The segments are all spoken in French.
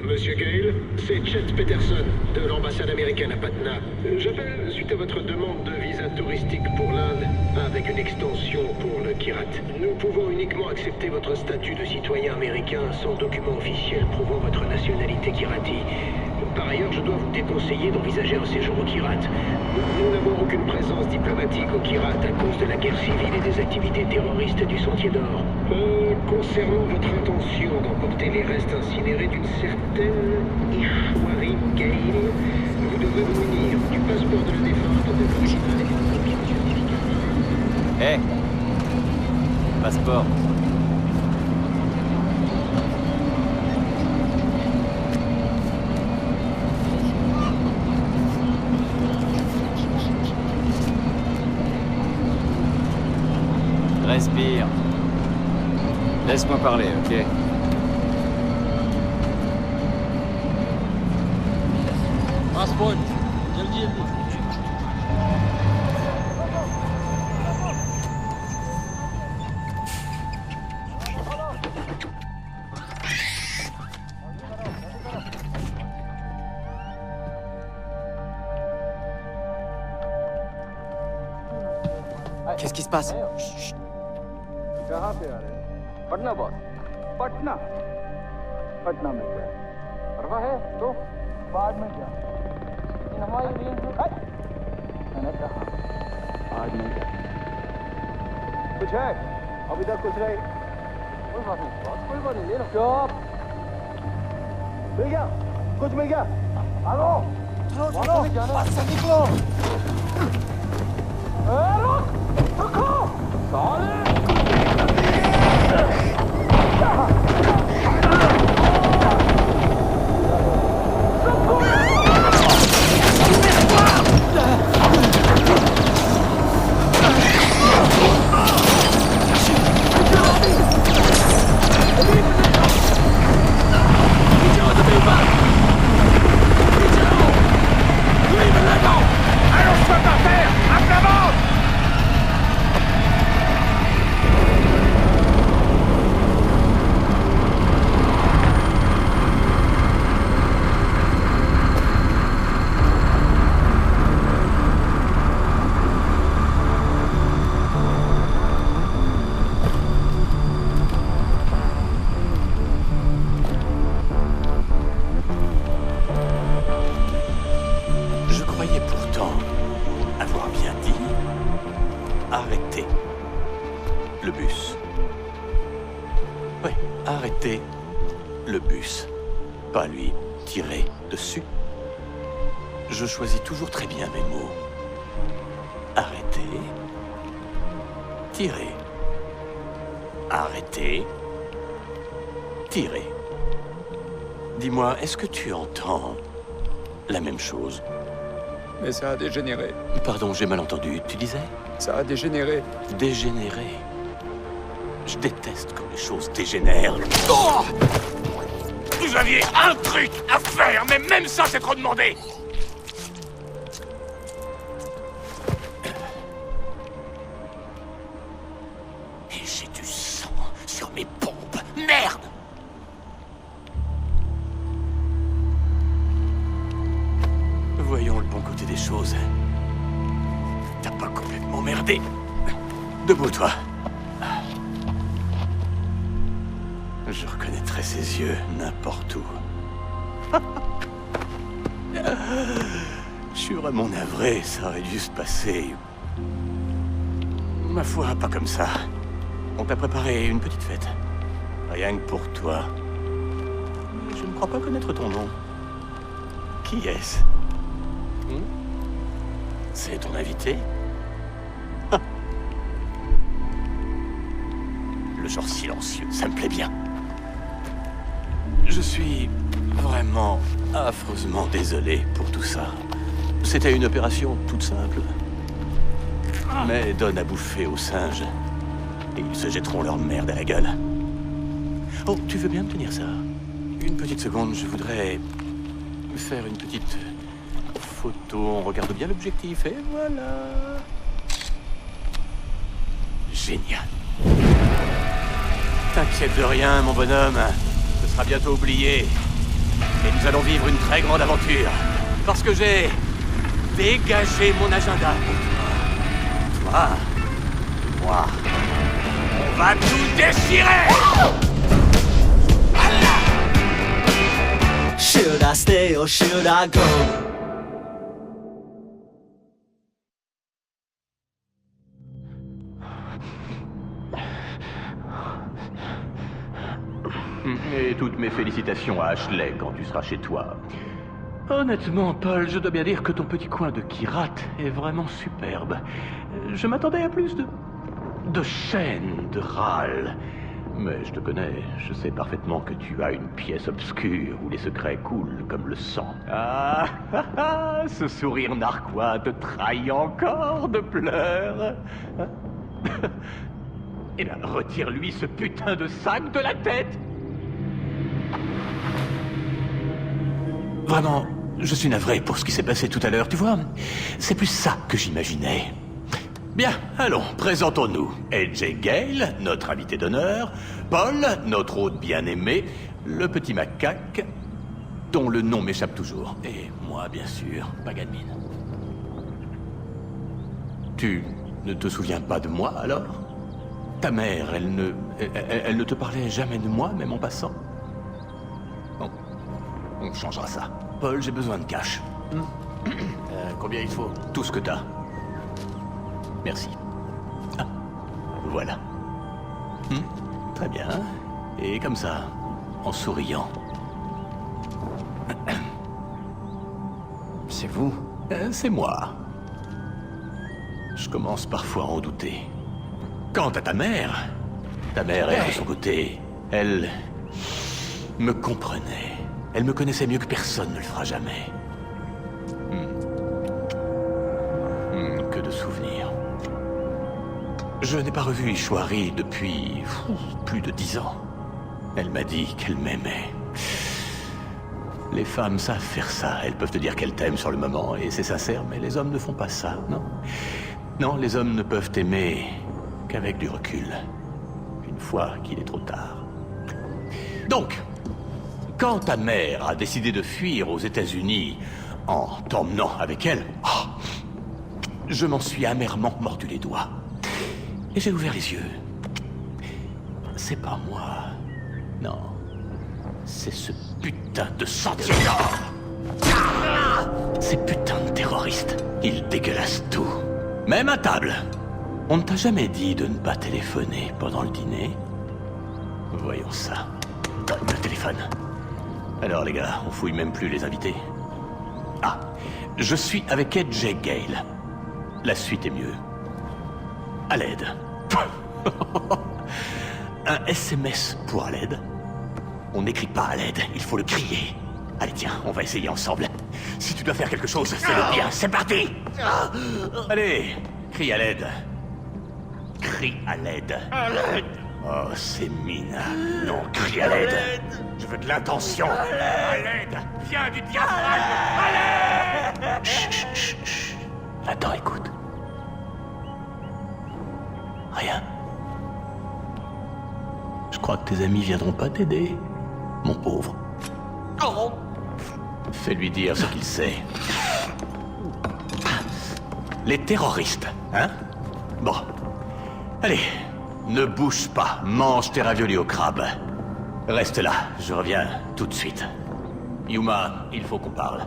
Monsieur Gale, c'est Chet Peterson, de l'ambassade américaine à Patna. J'appelle suite à votre demande de visa touristique pour l'Inde, avec une extension pour le Kirat. Nous pouvons uniquement accepter votre statut de citoyen américain sans document officiel prouvant votre nationalité Kirati. Par ailleurs, je dois vous déconseiller d'envisager un séjour au Kirat. Nous n'avons aucune présence diplomatique au Kirat à cause de la guerre civile et des activités terroristes du Sentier d'Or. Concernant votre intention d'emporter les restes incinérés d'une certaine Ishwari Gale, vous devrez vous munir du passeport de la défunte, de l'original et d'une copie du certificat. Hé Passeport. Respire. Laisse-moi parler, ok? Passport. जल्दी जल्दी. Qu'est-ce qui se passe? कहाँ पे आ रहे हैं? पटना बॉस. पटना. पटना में क्या? परवाह है तो बाद में क्या? इन हमारी रेंज में मैंने कहा बाद में क्या? कुछ है? अभी तक कुछ नहीं. कोई बात नहीं बॉस. कोई बात नहीं. ले लो. चुप. मिल गया. कुछ मिल गया. आलो. चलो. बस से निकलो. रुक. रुको. साले. Arrêtez le bus, pas lui tirer dessus. Je choisis toujours très bien mes mots. Arrêtez, tirer. Arrêtez, tirer. Dis-moi, est-ce que tu entends la même chose? Mais ça a dégénéré. Pardon, j'ai mal entendu. Tu disais? Ça a dégénéré. Dégénéré. Je déteste quand les choses dégénèrent. Oh! Vous aviez un truc à faire, mais même ça, c'est trop demandé. Et j'ai du sang sur mes pompes. Merde! Voyons le bon côté des choses. T'as pas complètement merdé. Debout, toi. Je reconnaîtrais ses yeux n'importe où. Je suis vraiment navré, ça aurait dû se passer. Ma foi, pas comme ça. On t'a préparé une petite fête. Rien que pour toi. je ne crois pas connaître ton nom. Qui est-ce? C'est ton invité? Ah. Le genre silencieux, ça me plaît bien. Je suis vraiment affreusement désolé pour tout ça. C'était une opération toute simple. Mais donne à bouffer aux singes. Et ils se jetteront leur merde à la gueule. Oh, tu veux bien me tenir ça? Une petite seconde, je voudrais faire une petite photo. On regarde bien l'objectif et voilà. Génial. T'inquiète de rien, mon bonhomme. Ce sera bientôt oublié. Et nous allons vivre une très grande aventure. Parce que j'ai dégagé mon agenda pour toi. Toi, moi. On va tout déchirer! Should I stay or should I go? Et toutes mes félicitations à Ashley quand tu seras chez toi. Honnêtement, Paul, je dois bien dire que ton petit coin de Kirat est vraiment superbe. Je m'attendais à plus de chaînes, de râles. Mais je te connais, je sais parfaitement que tu as une pièce obscure où les secrets coulent comme le sang. Ah, ce sourire narquois te trahit encore de pleurs. Eh bien, retire-lui ce putain de sac de la tête. Vraiment, je suis navré pour ce qui s'est passé tout à l'heure, tu vois. C'est plus ça que j'imaginais. Bien, allons, présentons-nous. AJ Gale, notre invité d'honneur, Paul, notre hôte bien-aimé, le petit macaque, dont le nom m'échappe toujours, et moi, bien sûr, Paganmin. Tu ne te souviens pas de moi, alors? Ta mère, elle ne te parlait jamais de moi, même en passant? Bon, on changera ça. Paul, j'ai besoin de cash. Combien il faut? Tout ce que t'as. Merci. Ah, voilà. Très bien. Et comme ça, en souriant. C'est vous? C'est moi. Je commence parfois à en douter. Quant à ta mère, elle, de son côté, elle me comprenait. Elle me connaissait mieux que personne ne le fera jamais. Que de souvenirs. Je n'ai pas revu Ishwari depuis plus de 10 ans. Elle m'a dit qu'elle m'aimait. Les femmes savent faire ça. Elles peuvent te dire qu'elles t'aiment sur le moment, et c'est sincère, mais les hommes ne font pas ça, non? Non, les hommes ne peuvent aimer qu'avec du recul. Une fois qu'il est trop tard. Donc, quand ta mère a décidé de fuir aux États-Unis en t'emmenant avec elle, je m'en suis amèrement mordu les doigts. Et j'ai ouvert les yeux. C'est pas moi. Non. C'est ce putain de Sentinel. Ces putains de terroristes. Ils dégueulassent tout. Même à table. On ne t'a jamais dit de ne pas téléphoner pendant le dîner? Voyons ça. Donne le téléphone. Alors les gars, on fouille même plus les invités. Ah, je suis avec AJ Gale. La suite est mieux. À l'aide. Un SMS pour à l'aide. On n'écrit pas à l'aide, il faut le crier. Allez tiens, on va essayer ensemble. Si tu dois faire quelque chose, fais-le bien. C'est parti. Allez, crie à l'aide. Crie à l'aide. À l'aide. Oh, c'est minable. Non, crie à l'aide. Je veux de l'intention. À l'aide. Viens du diaphragme. À l'aide. Chut, chut, chut, chut. Attends, écoute. Rien. Je crois que tes amis viendront pas t'aider, mon pauvre. Oh. Fais-lui dire ce qu'il sait. Les terroristes, hein? Bon. Allez, ne bouge pas. Mange tes raviolis au crabe. Reste là, je reviens tout de suite. Yuma, il faut qu'on parle.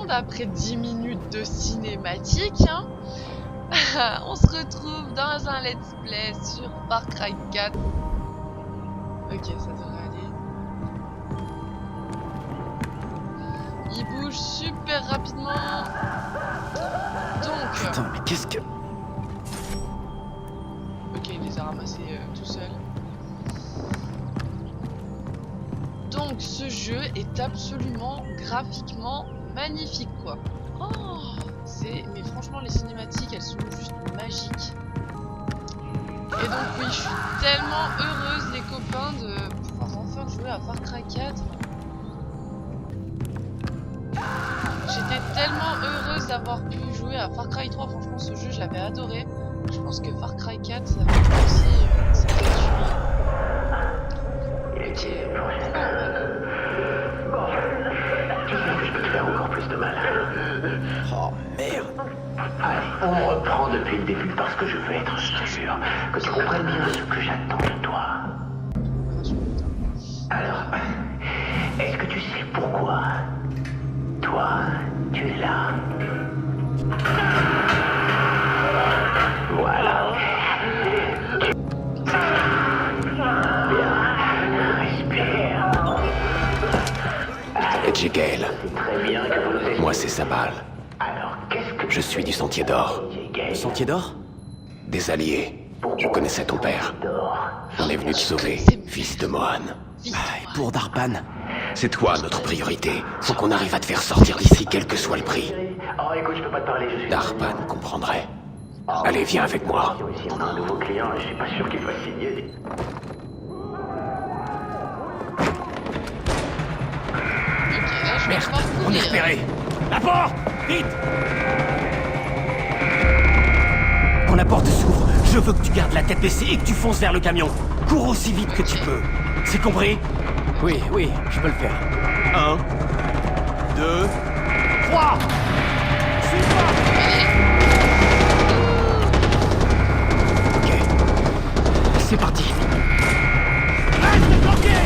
monde après 10 minutes de cinématique, hein. On se retrouve dans un let's play sur Far Cry 4. Ok, ça devrait aller. Il bouge super rapidement. Donc... Putain, mais qu'est-ce que... Ok, il les a ramassés tout seul. Donc ce jeu est absolument graphiquement magnifique, quoi. Oh, mais franchement les cinématiques elles sont juste magiques. Et donc oui, je suis tellement heureuse les copains de pouvoir enfin jouer à Far Cry 4. J'étais tellement heureuse d'avoir pu jouer à Far Cry 3, franchement ce jeu je l'avais adoré. Je pense que Far Cry 4 ça va être aussi ça va être super. Je peux te faire encore plus de mal. Oh, merde. Allez, on reprend depuis le début parce que je veux être sûr que tu comprennes bien ce que j'attends de toi. Alors, est-ce que tu sais pourquoi toi, tu es là? Voilà. Bien, respire. Edge Gale. C'est très bien que vous nous ayez... Moi, c'est Sabal. Alors, qu'est-ce que Je suis du Sentier d'Or. Sentier d'or? Des alliés. Je connaissais ton père. On est venu te sauver, fils de Mohan. Pour Darpan. C'est toi notre priorité. Faut qu'on arrive à te faire sortir d'ici, quel que soit le prix. Oh, écoute, je peux pas te parler, je suis... Darpan comprendrait. Allez, viens avec moi. Ici, on a un nouveau client et je suis pas sûr qu'il va signer. Ok, là je vais devoir On est courir. repéré. La porte! Vite! Quand la porte s'ouvre, je veux que tu gardes la tête baissée et que tu fonces vers le camion. Cours aussi vite que tu peux. C'est compris? Oui, oui, je peux le faire. 1, 2, 3. Suis-moi! Ok. C'est parti. Reste bloqué!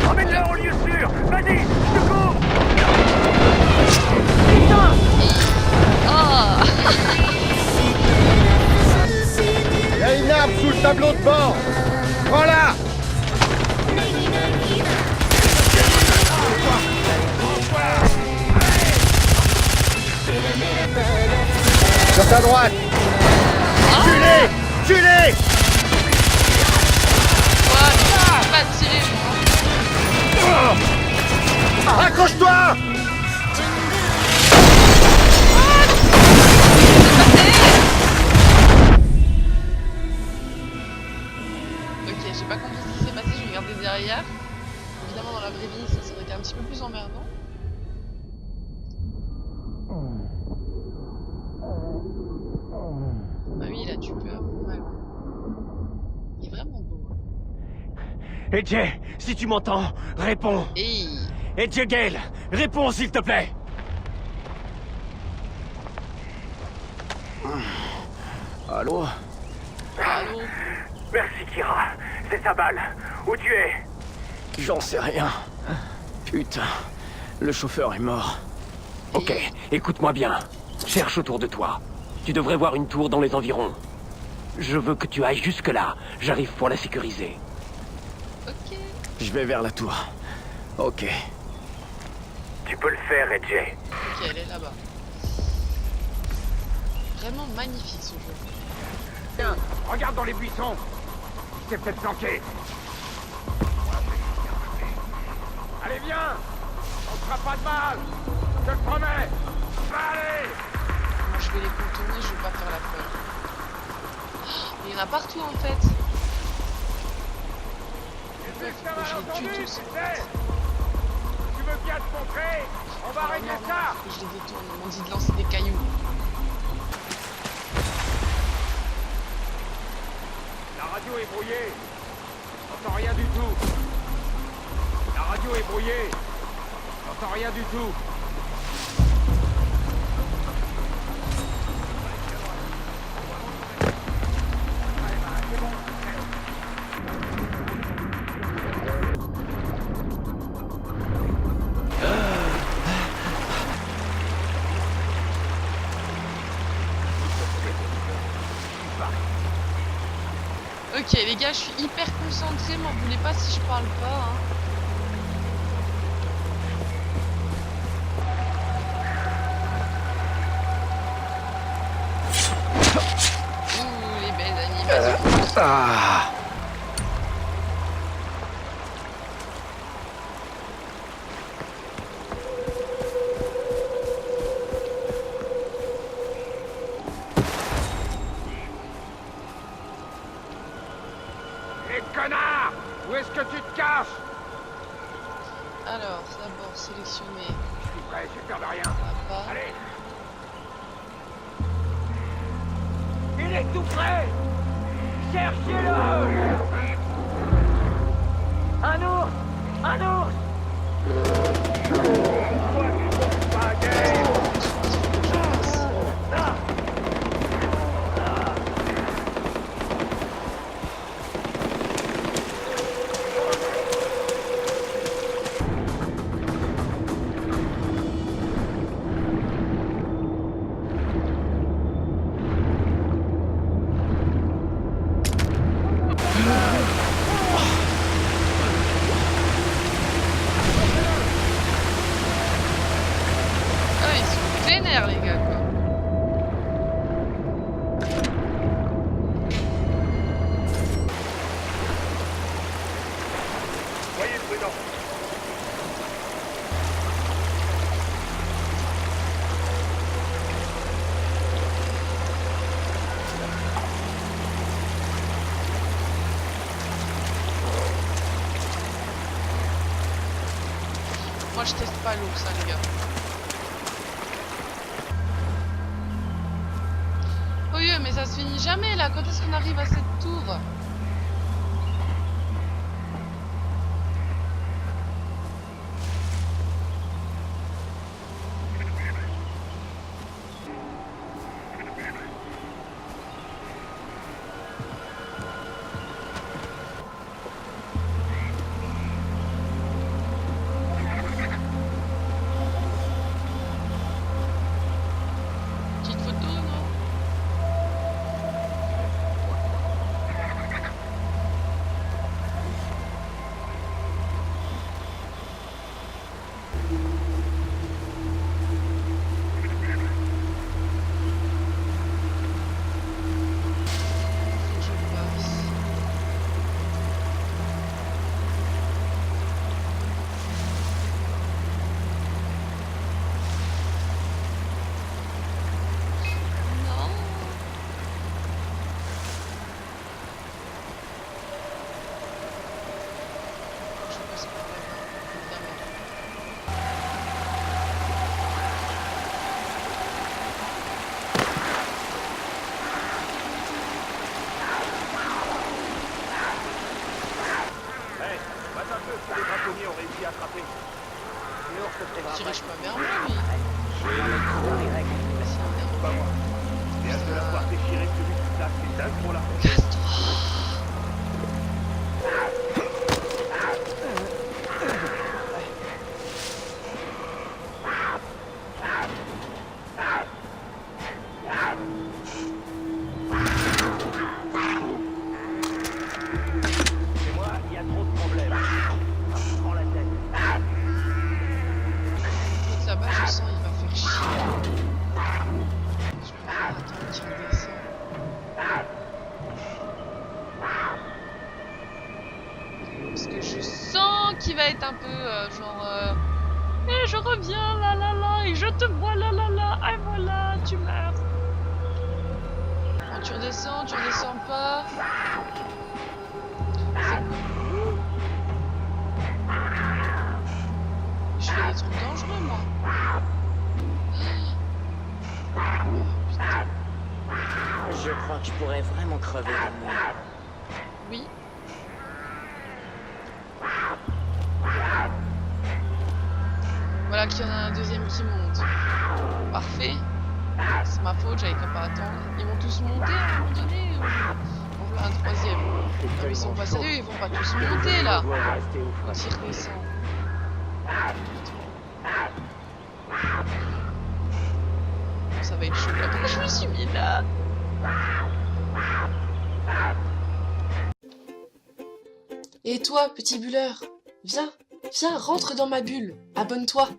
Emmène-le au lieu sûr! Vas-y, je te cours! Oh. Il y a une arme sous le tableau de bord. Prends-la. Sur ta droite. Tue-les. Tue-les. Ouais, je peux pas tirer moi. Accroche-toi. Ok, j'ai pas compris ce qui s'est passé, je regardais derrière. Évidemment dans la vraie vie ça aurait été un petit peu plus emmerdant. Ah oui là tu peux. Ouais. Il est vraiment beau. Edge, si tu m'entends, réponds! Et Edge Gale, réponds s'il te plaît! Allô? allô. Merci Kira, c'est Sabal. Où tu es? J'en sais rien. Putain, le chauffeur est mort. Ok, écoute-moi bien. Cherche autour de toi. Tu devrais voir une tour dans les environs. Je veux que tu ailles jusque-là. J'arrive pour la sécuriser. Ok. Je vais vers la tour. Ok. Tu peux le faire, Edge. Ok, elle est là-bas. Vraiment magnifique ce jeu. Tiens, regarde dans les buissons. C'est peut-être planqué. Allez, viens. On te fera pas de mal. Je te le promets. Allez. Moi je vais les contourner, je vais pas faire la folle. Oh, il y en a partout en fait. Est-ce que Faut que je les tue tous en fait. Tu veux bien te montrer? On va régler Non, ça. faut que je les détourne, ils m'ont dit de lancer des cailloux. La radio est brouillée. J'entends rien du tout. La radio est brouillée. J'entends rien du tout. Ok, les gars, je suis hyper concentrée. M'en voulez pas si je parle pas. Hein. Ouh, les belles animations. Ah. Connard! Où est-ce que tu te caches? Alors, d'abord, sélectionner Je suis prêt, j'ai peur de rien. là-bas. Allez! Il est tout près! Cherchez-le! Un ours! Un ours! Ah, ils sont vénères, les gars, quoi. Soyez prudents. Moi, je teste pas l'ours, hein, les gars. Oui, mais ça se finit jamais, là. Quand est-ce qu'on arrive à cette tour? Petite photo, non? Faut que je passe. Non. Je passe par là, évidemment. Hey, passe un peu, les braconniers ont réussi à attraper. Dirige pas vers moi, lui. Pas moi. Et à de l'avoir déchiré celui qui t'a, c'est dingue pour la C'est moi, il y a trop de problèmes. Ça me prend la tête. L'autre là-bas, je sens, il va faire chier. Je peux pas attendre qu'il redescende. Parce que je sens qu'il va être un peu genre et je reviens là là là et je te vois là là là et voilà tu meurs. Quand tu redescends pas. Je fais des trucs dangereux moi. Oh, putain. Je crois que je pourrais vraiment crever d'amour. Oui. Voilà qu'il y en a un deuxième qui monte. Parfait. C'est ma faute, j'avais qu'à pas attendre. Ils vont tous monter à un moment donné ou on voit un troisième? Non mais ils sont pas sérieux, ils vont pas tous monter là. Quand ils redescendent. Ça va être chaud là. Pourquoi je me suis mis là? Et toi, petit bulleur, viens, rentre dans ma bulle. Abonne-toi.